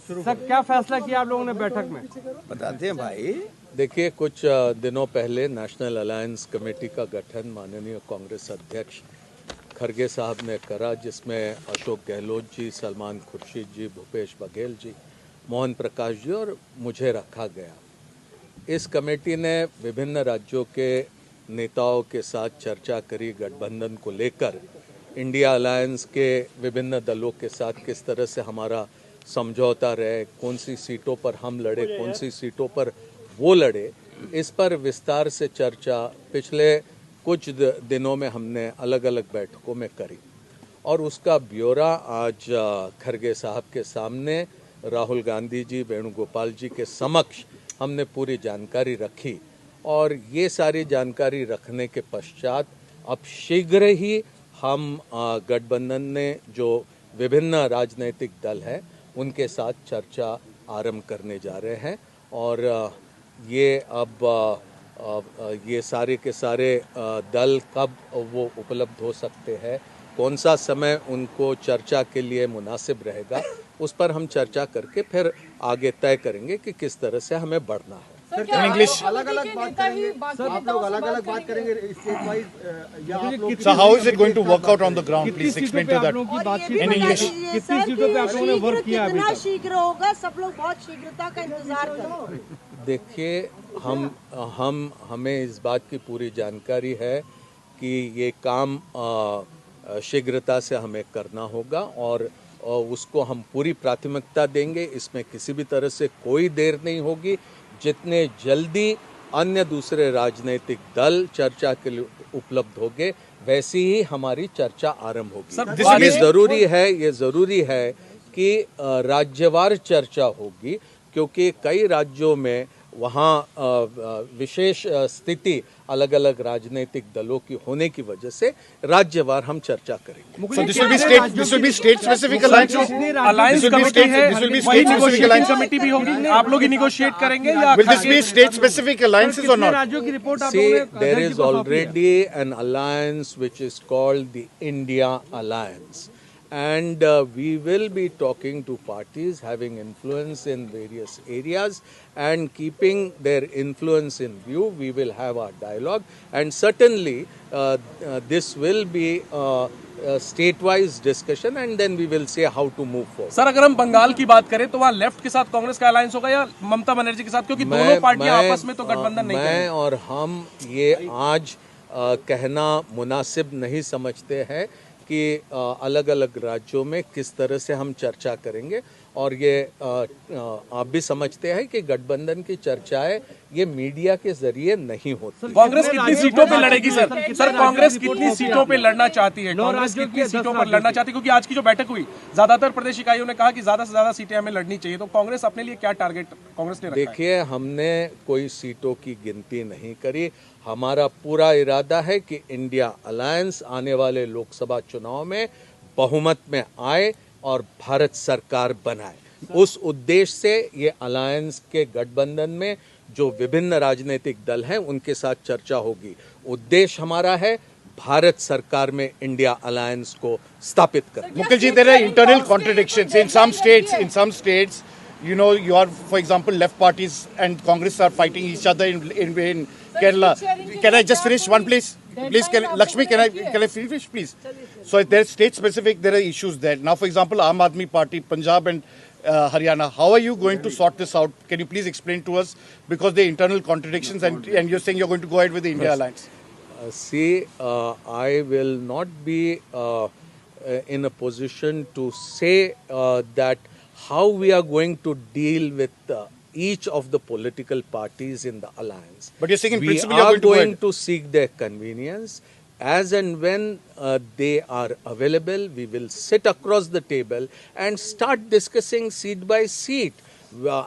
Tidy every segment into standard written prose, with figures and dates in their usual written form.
Sir क्या फैसला किया आप लोगों ने बैठक में, बताते हैं भाई। देखिए, कुछ दिनों पहले नेशनल अलायंस कमेटी का गठन माननीय कांग्रेस अध्यक्ष खरगे साहब ने करा, जिसमें अशोक गहलोत जी, सलमान खुर्शीद जी, भूपेश बघेल जी, मोहन प्रकाश जी और मुझे रखा गया। इस कमेटी ने विभिन्न राज्यों के नेताओं के साथ चर्चा करी गठबंधन को लेकर, इंडिया अलायंस के विभिन्न दलों के साथ किस तरह से हमारा समझौता रहे, कौन सी सीटों पर हम लड़े, कौन सी सीटों पर वो लड़े, इस पर विस्तार से चर्चा पिछले कुछ दिनों में हमने अलग अलग बैठकों में करी और उसका ब्यौरा आज खरगे साहब के सामने राहुल गांधी जी, वेणुगोपाल जी के समक्ष हमने पूरी जानकारी रखी। और ये सारी जानकारी रखने के पश्चात अब शीघ्र ही हम गठबंधन ने जो विभिन्न राजनीतिक दल है उनके साथ चर्चा आरंभ करने जा रहे हैं और ये अब ये सारे के सारे दल कब वो उपलब्ध हो सकते हैं, कौन सा समय उनको चर्चा के लिए मुनासिब रहेगा, उस पर हम चर्चा करके फिर आगे तय करेंगे कि किस तरह से हमें बढ़ना है। इंग्लिश अलग अलग बात करेंगे सर, आप लोग अलग अलग बात करेंगे स्टेट वाइज या आप लोग So how is it going to work out on the ground? Please explain to that. In English. कितनी सीटों पे आप लोगों ने वर्क किया अभी कितना तक? शीघ्र होगा, सब लोग बहुत शीघ्रता का इंतजार करें। देखिए, हमें इस बात की पूरी जानकारी है कि ये काम शीघ्रता से हमें करना होगा और उसको हम पूरी प्राथमिकता देंगे। इसमें किसी भी तरह से कोई देर नहीं होगी। जितने जल्दी अन्य दूसरे राजनीतिक दल चर्चा के लिए उपलब्ध होंगे, वैसी ही हमारी चर्चा आरंभ होगी। ये ज़रूरी है कि राज्यवार चर्चा होगी, क्योंकि कई राज्यों में वहाँ विशेष स्थिति अलग अलग राजनीतिक दलों की होने की वजह से राज्यवार हम चर्चा करेंगे। So this will be state specific alliance. Alliance committee है, this will be वही state specific negotiating alliance. Committee भी होगी, आप लोग ही निगोशिएट करेंगे या Will this be state specific alliances or not? राज्यों की रिपोर्ट आप See, लोगों ने there is already an alliance which is called the India Alliance, and we will be talking to parties having influence in various areas, and keeping their influence in view, we will have our dialogue, and certainly this will be a state-wise discussion, and then we will see how to move forward. Sir, अगर हम बंगाल की बात करें तो वहाँ left के साथ कांग्रेस का अलायंस होगा या ममता बनर्जी के साथ, क्योंकि दोनों पार्टियां आपस में तो गठबंधन नहीं करेंगी। मैं और हम ये आज कहना मुनासिब नहीं समझते हैं कि अलग अलग राज्यों में किस तरह से हम चर्चा करेंगे, और ये आप भी समझते हैं कि गठबंधन की चर्चाएं ये मीडिया के जरिए नहीं होती। कांग्रेस कितनी सीटों पे लड़ेगी सर कांग्रेस कितनी सीटों पे लड़ना चाहती है? कांग्रेस कितनी सीटों पर लड़ना चाहती है? क्योंकि आज की जो बैठक हुई, ज्यादातर प्रदेश इकाइयों ने कहा कि ज्यादा से ज्यादा सीटें हमें लड़नी चाहिए, तो कांग्रेस अपने लिए क्या टारगेट कांग्रेस ने रखा है? देखिए, हमने कोई सीटों की गिनती नहीं करी। हमारा पूरा इरादा है कि इंडिया अलायंस आने वाले लोकसभा चुनाव में बहुमत में आए और भारत सरकार बनाए। उस उद्देश्य से ये अलायंस के गठबंधन में जो विभिन्न राजनीतिक दल हैं उनके साथ चर्चा होगी। उद्देश्य हमारा है भारत सरकार में इंडिया अलायंस को स्थापित करना। Mukul ji, there are internal contradictions in some states. In some states, you know, you are, for example, left parties and Congress are fighting each other in Kerala. Can I just finish one, please? Please, Lakshmi, can I finish, please? So there's state specific. There are issues there. Now, for example, Aam Aadmi Party, Punjab and Haryana. How are you going to sort this out? Can you please explain to us, because there are internal contradictions, and you're saying you're going to go ahead with the India Alliance? See, I will not be in a position to say that how we are going to deal with each of the political parties in the alliance. But you're saying in we principle you're are going to to seek their convenience. As and when they are available, we will sit across the table and start discussing seat by seat.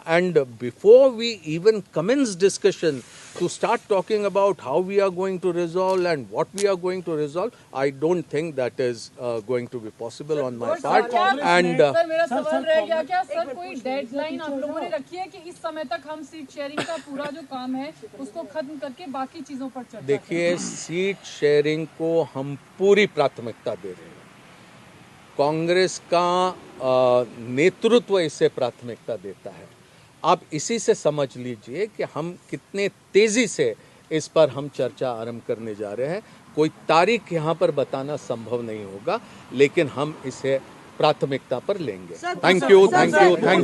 And before we even commence discussion to start talking about how we are going to resolve and what we are going to resolve, I don't think that is going to be possible on my part. And sir, मेरा सवाल रह गया, क्या sir कोई deadline आप लोगों ने रखी है कि इस समय तक हम सीट शेयरिंग का पूरा जो काम है उसको खत्म करके बाकी चीजों पर चर्चा देखिए, सीट शेयरिंग को हम पूरी प्राथमिकता दे रहे हैं। कांग्रेस का नेतृत्व इसे प्राथमिकता देता है। आप इसी से समझ लीजिए कि हम कितने तेजी से इस पर हम चर्चा आरंभ करने जा रहे हैं। कोई तारीख यहाँ पर बताना संभव नहीं होगा, लेकिन हम इसे प्राथमिकता पर लेंगे। Thank you.